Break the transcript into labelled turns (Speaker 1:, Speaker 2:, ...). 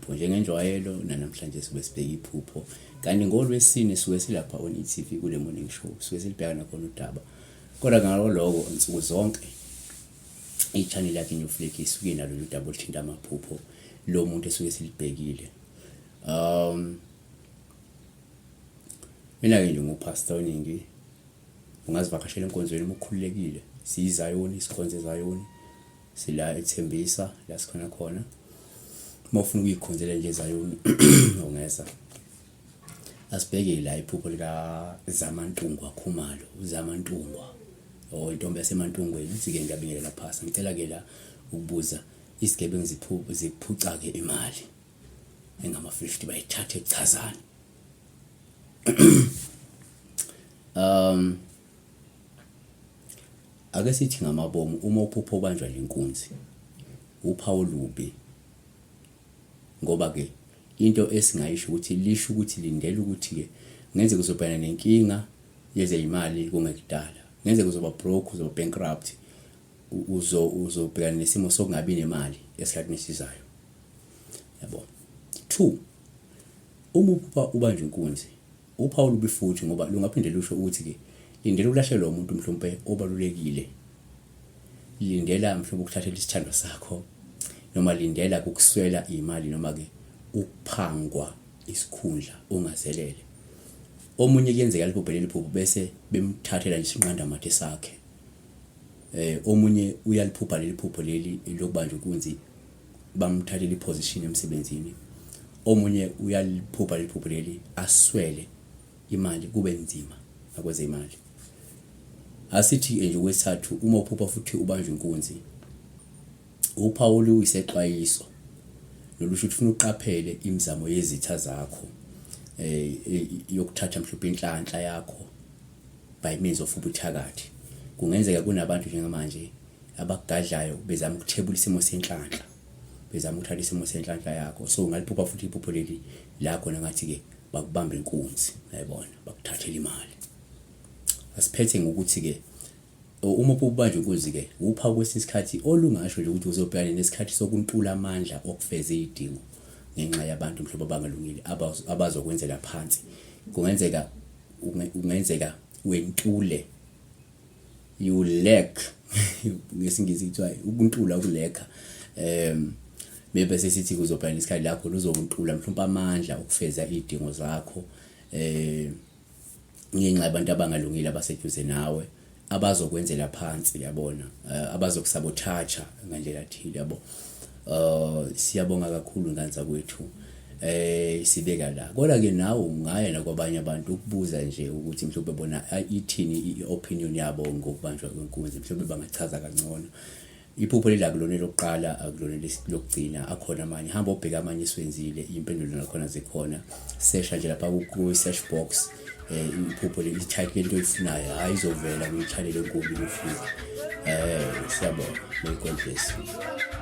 Speaker 1: iphupho njengenjwayelo namhlanje sibe sibheka iphupho kanti ngolwesine suke silapha on e-TV kule morning show suke silibheka nakhona udaba kodwa ngaloko insuku zonke i-channel yakhe iNewflake isuke nalo udaba oluthinta amaphupho lo muntu esuke silibhekile. Mina ke nje ngupastor WeNingi ungazivakashela enkonzweni uma ukhululekile siyizayoni sikhonze ezayoni sila ethembisa la sikhona khona uma ufuna ukuyikhonzela nje ezayoni ungeza asibheke la iphupho lika Zamantungwa Khumalo Zamantungwa intombi yasemantungweni uthi ke ngiyabingelela phasa ngicela ke la ukubuza isigebengu ziphuca ke imali engama 50 bayithathe echazana ake sithi ngamabomu uma uphupho ubanjwa lenkunzi uphawu lubi ngoba ke into esingayisho ukuthi lisho ukuthi lindele ukuthi ke ngenze kuzobhekana nenkinga yezeyimali kungekudala ngenze kuzoba broke uzoba bankrupt uzobhekana nesimo sokungabi nemali esikhathini esizayo yabo. 2 uma uphupha ubanjwa inkunzi uphawu lubi futhi ngoba lungaphinde lusho ukuthi ke lindela ukulahlekelwa umuntu mhlawumbe obalulekile lindela mhlawumbe ukuthathela isithando sakho noma lindela ukuswela imali noma ke ukuphangwa isikhundla ungazelele omunye kuyenzeka liphuphelele iphupho bese bemthathela nje isinqanda mathe sakhe omunye uyaliphupha leli phupho leli lokubanjwa inkunzi bamthathela iposition emsebenzini omunye uyaliphupha leli phupho leli aswele imali kube nzima akweze imali. Asithi nje kwesithathu uma uphupha futhi ubanjwa inkunzi uphawu luyisexwayiso lolusho ufuna uqaphele imizamo yezitha zakho yokuthatha mhlawumbe inhlanhla yakho by means of ubuthakathi kungenzeka kunabantu njengamanje abagadlayo bezama ukuthebula isimo senhlanhla bezama ukuthatha isimo senhlanhla yakho so ungaliphupha futhi iphupho leli la khona ngathi ke bakubamba inkunzi yayibona bakuthathela imali asiphethe ngokuthi ke uma ubanjwa inkunzi ke upha kwesisikhathi olungasho nje ukuthi uzobhekana nesikhathi sokuntula amandla okufeza izidingo ngenxa yabantu mhlawumbe abangalungile abazokwenzela phansi kungenzeka wentule you lack ngesingisi kuthiwa ukuntula ukuleka maybe sesithi kuzobhekana isikhathi lapho luzokuntula mhlawumbe amandla okufeza izidingo zakho ngenxa yabantu abangalungile abaseduze nawe abazokwenzela phansi yabona abazokusabotage ngandlela thile yabo. Siyabonga kakhulu nganza kwethu sibeka la kodwa ke nawe ungaya nakwabanye abantu ukubuza nje ukuthi mhlawumbe bona ithini iopinion yabo ngokubanjwa kwenkunzi mhlawumbe bangachaza kangcono iphupho leli akulona lokuqala akulona lokugcina akhona amanye hamba ubheka amanye esiwenzile impendulo nakhona zikhona sesha nje lapha ku search box iphupho leli type into oyifunayo ayizovela kwi-channel enkulu ufika siyabonga may God bless you.